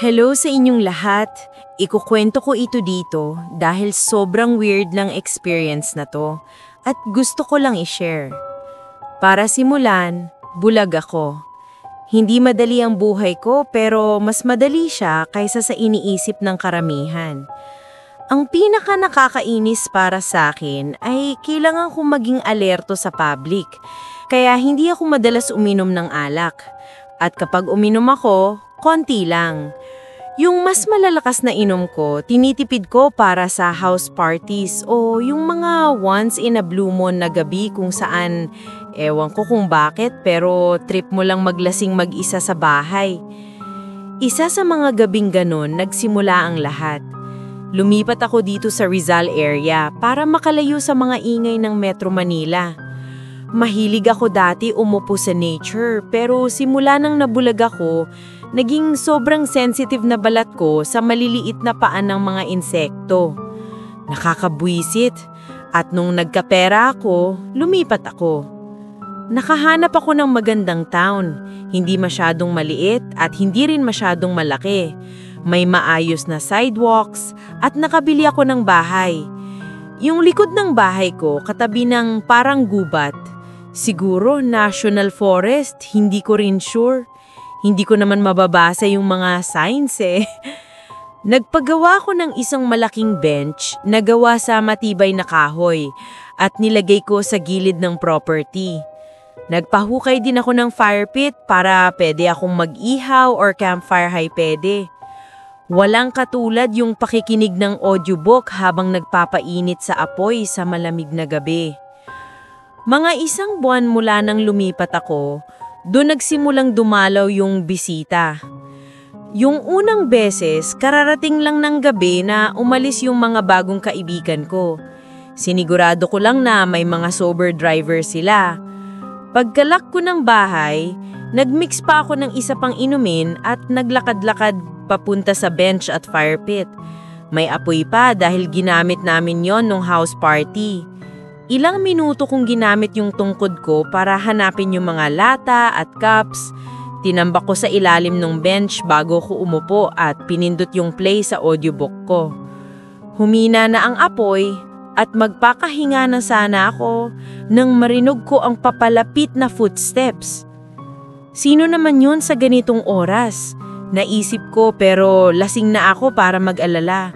Hello sa inyong lahat. Ikukwento ko ito dito dahil sobrang weird ng experience na to at gusto ko lang i-share. Para simulan, bulag ako. Hindi madali ang buhay ko pero mas madali siya kaysa sa iniisip ng karamihan. Ang pinaka nakakainis para sa akin ay kailangan kong maging alerto sa public. Kaya hindi ako madalas uminom ng alak. At kapag uminom ako, konti lang. Yung mas malalakas na inom ko, tinitipid ko para sa house parties o yung mga once in a blue moon na gabi kung saan, ewan ko kung bakit pero trip mo lang maglasing mag-isa sa bahay. Isa sa mga gabing ganon, nagsimula ang lahat. Lumipat ako dito sa Rizal area para makalayo sa mga ingay ng Metro Manila. Mahilig ako dati umupo sa nature pero simula nang nabulag ako, naging sobrang sensitive na balat ko sa maliliit na paan ng mga insekto. Nakakabwisit at nung nagkapera ako, lumipat ako. Nakahanap ako ng magandang town, hindi masyadong maliit at hindi rin masyadong malaki. May maayos na sidewalks at nakabili ako ng bahay. Yung likod ng bahay ko katabi ng parang gubat. Siguro National Forest, hindi ko rin sure. Hindi ko naman mababasa yung mga signs eh. Nagpagawa ko ng isang malaking bench na gawa sa matibay na kahoy at nilagay ko sa gilid ng property. Nagpahukay din ako ng fire pit para pwede akong mag-ihaw or campfire high pwede. Walang katulad yung pakikinig ng audiobook habang nagpapainit sa apoy sa malamig na gabi. Mga isang buwan mula nang lumipat ako, doon nagsimulang dumalaw yung bisita. Yung unang beses, kararating lang ng gabi na umalis yung mga bagong kaibigan ko. Sinigurado ko lang na may mga sober driver sila. Pagkalak ko ng bahay, nagmix pa ako ng isa pang inumin at naglakad-lakad papunta sa bench at fire pit. May apoy pa dahil ginamit namin yon nung house party. Ilang minuto kong ginamit yung tungkod ko para hanapin yung mga lata at cups. Tinambak ko sa ilalim ng bench bago ko umupo at pinindot yung play sa audiobook ko. Humina na ang apoy at magpakahinga na sana ako nang marinog ko ang papalapit na footsteps. Sino naman yun sa ganitong oras? Naisip ko pero lasing na ako para mag-alala.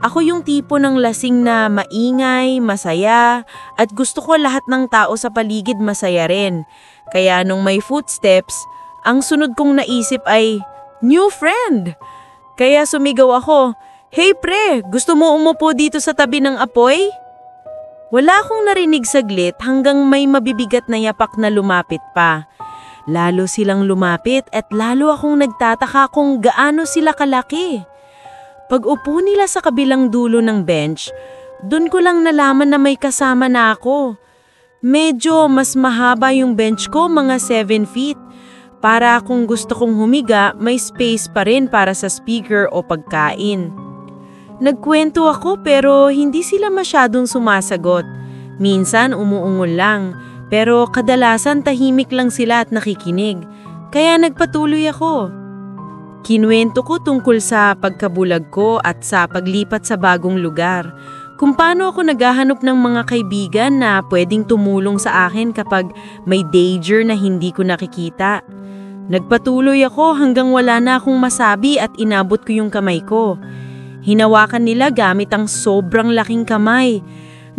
Ako yung tipo ng lasing na maingay, masaya, at gusto ko lahat ng tao sa paligid masaya rin. Kaya nung may footsteps, ang sunod kong naisip ay, new friend! Kaya sumigaw ako, hey pre, gusto mo umupo dito sa tabi ng apoy? Wala akong narinig saglit hanggang may mabibigat na yapak na lumapit pa. Lalo silang lumapit at lalo akong nagtataka kung gaano sila kalaki. Pag upo nila sa kabilang dulo ng bench, dun ko lang nalaman na may kasama na ako. Medyo mas mahaba yung bench ko, mga 7 feet. Para kung gusto kong humiga, may space pa rin para sa speaker o pagkain. Nagkwento ako pero hindi sila masyadong sumasagot. Minsan umuungol lang. Pero kadalasan tahimik lang sila at nakikinig, kaya nagpatuloy ako. Kinuwento ko tungkol sa pagkabulag ko at sa paglipat sa bagong lugar, kung paano ako naghahanap ng mga kaibigan na pwedeng tumulong sa akin kapag may danger na hindi ko nakikita. Nagpatuloy ako hanggang wala na akong masabi at inabot ko yung kamay ko. Hinawakan nila gamit ang sobrang laking kamay.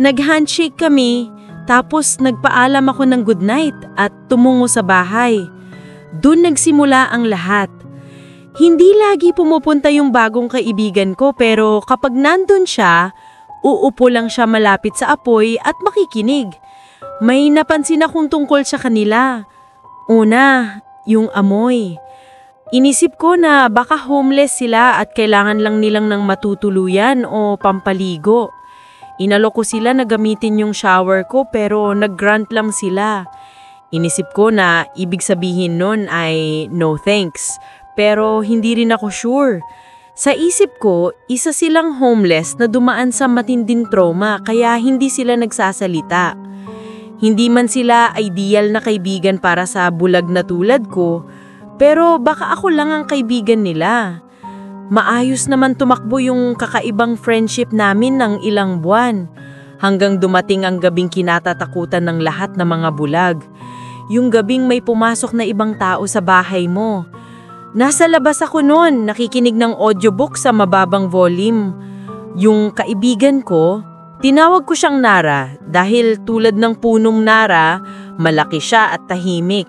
Nag-handshake kami. Tapos nagpaalam ako ng good night at tumungo sa bahay. Doon nagsimula ang lahat. Hindi lagi pumupunta yung bagong kaibigan ko pero kapag nandun siya, uupo lang siya malapit sa apoy at makikinig. May napansin akong tungkol sa kanila. Una, yung amoy. Inisip ko na baka homeless sila at kailangan lang nilang ng matutuluyan o pampaligo. Inalok ko sila na gamitin yung shower ko pero nag-grant lang sila. Inisip ko na ibig sabihin nun ay no thanks, pero hindi rin ako sure. Sa isip ko, isa silang homeless na dumaan sa matinding trauma kaya hindi sila nagsasalita. Hindi man sila ideal na kaibigan para sa bulag na tulad ko, pero baka ako lang ang kaibigan nila. Maayos naman tumakbo yung kakaibang friendship namin ng ilang buwan. Hanggang dumating ang gabing kinatatakutan ng lahat ng mga bulag. Yung gabing may pumasok na ibang tao sa bahay mo. Nasa labas ako noon, nakikinig ng audiobook sa mababang volume. Yung kaibigan ko, tinawag ko siyang Nara dahil tulad ng punong Nara, malaki siya at tahimik.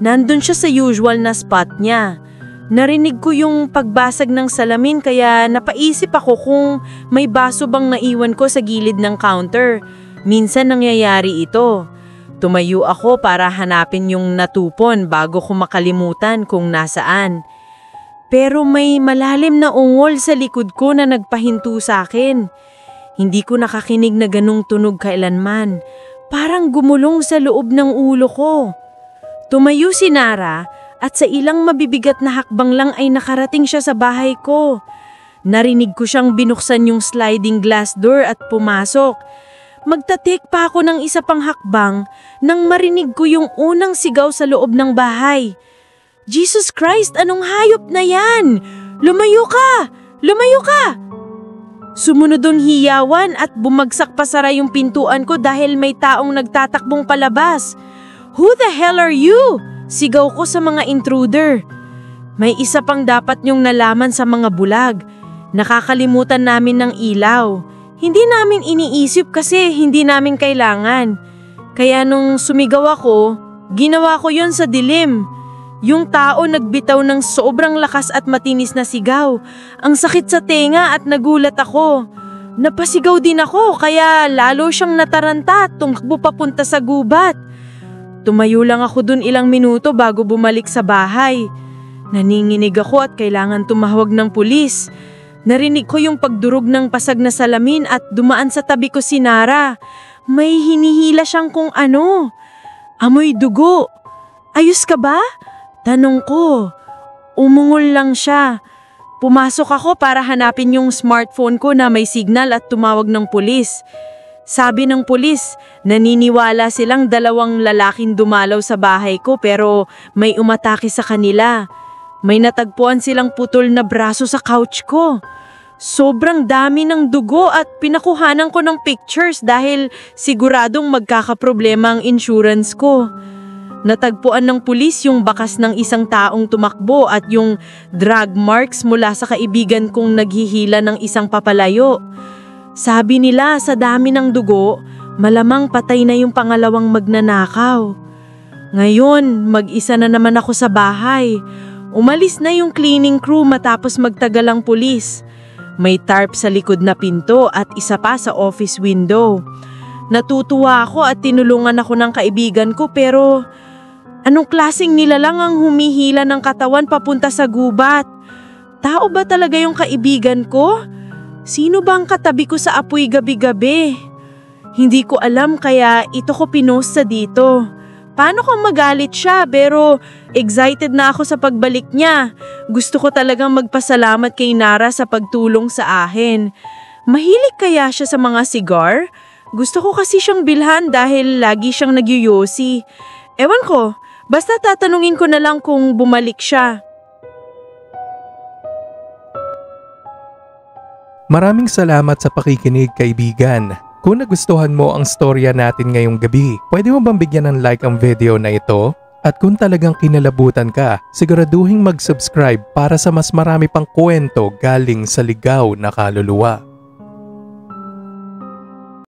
Nandun siya sa usual na spot niya. Narinig ko yung pagbasag ng salamin kaya napaisip ako kung may baso bang naiwan ko sa gilid ng counter. Minsan nangyayari ito. Tumayo ako para hanapin yung natupon bago ko makalimutan kung nasaan. Pero may malalim na ungol sa likod ko na nagpahinto sa akin. Hindi ko nakakinig na ganung tunog kailanman. Parang gumulong sa loob ng ulo ko. Tumayo si Nara at sa ilang mabibigat na hakbang lang ay nakarating siya sa bahay ko. Narinig ko siyang binuksan yung sliding glass door at pumasok. Magtatik pa ako ng isa pang hakbang nang marinig ko yung unang sigaw sa loob ng bahay. Jesus Christ, anong hayop na yan? Lumayo ka! Lumayo ka! Sumunod ang hiyawan at bumagsak pa sara yung pintuan ko dahil may taong nagtatakbong palabas. Who the hell are you? Sigaw ko sa mga intruder. May isa pang dapat niyong nalaman sa mga bulag. Nakakalimutan namin ng ilaw. Hindi namin iniisip kasi hindi namin kailangan. Kaya nung sumigaw ako, ginawa ko yon sa dilim. Yung tao nagbitaw ng sobrang lakas at matinis na sigaw. Ang sakit sa tenga at nagulat ako. Napasigaw din ako kaya lalo siyang nataranta at tumakbo papunta sa gubat. Tumayo lang ako dun ilang minuto bago bumalik sa bahay. Naninginig ako at kailangan tumawag ng pulis. Narinig ko yung pagdurog ng pasag na salamin at dumaan sa tabi ko si Nara. May hinihila siyang kung ano. Amoy dugo. Ayos ka ba? Tanong ko. Umungol lang siya. Pumasok ako para hanapin yung smartphone ko na may signal at tumawag ng pulis. Sabi ng pulis, naniniwala silang dalawang lalaking dumalaw sa bahay ko pero may umatake sa kanila. May natagpuan silang putol na braso sa couch ko. Sobrang dami ng dugo at pinakuhanan ko ng pictures dahil siguradong magkakaproblema ang insurance ko. Natagpuan ng pulis yung bakas ng isang taong tumakbo at yung drag marks mula sa kaibigan kong naghihila ng isang papalayo. Sabi nila sa dami ng dugo, malamang patay na yung pangalawang magnanakaw. Ngayon, mag-isa na naman ako sa bahay. Umalis na yung cleaning crew matapos magtagal ang pulis. May tarp sa likod na pinto at isa pa sa office window. Natutuwa ako at tinulungan ako ng kaibigan ko pero anong klaseng nilalang ang humihila ng katawan papunta sa gubat? Tao ba talaga yung kaibigan ko? Sino ba ang katabi ko sa apoy gabi-gabi? Hindi ko alam kaya ito ko pinost sa dito. Paano kung magalit siya pero excited na ako sa pagbalik niya. Gusto ko talagang magpasalamat kay Nara sa pagtulong sa akin. Mahilig kaya siya sa mga cigar? Gusto ko kasi siyang bilhan dahil lagi siyang nagyuyosi. Ewan ko, basta tatanungin ko na lang kung bumalik siya. Maraming salamat sa pakikinig, kaibigan. Kung nagustuhan mo ang storya natin ngayong gabi, pwede mo bang bigyan ng like ang video na ito? At kung talagang kinalabutan ka, siguraduhin mag-subscribe para sa mas marami pang kwento galing sa ligaw na kaluluwa.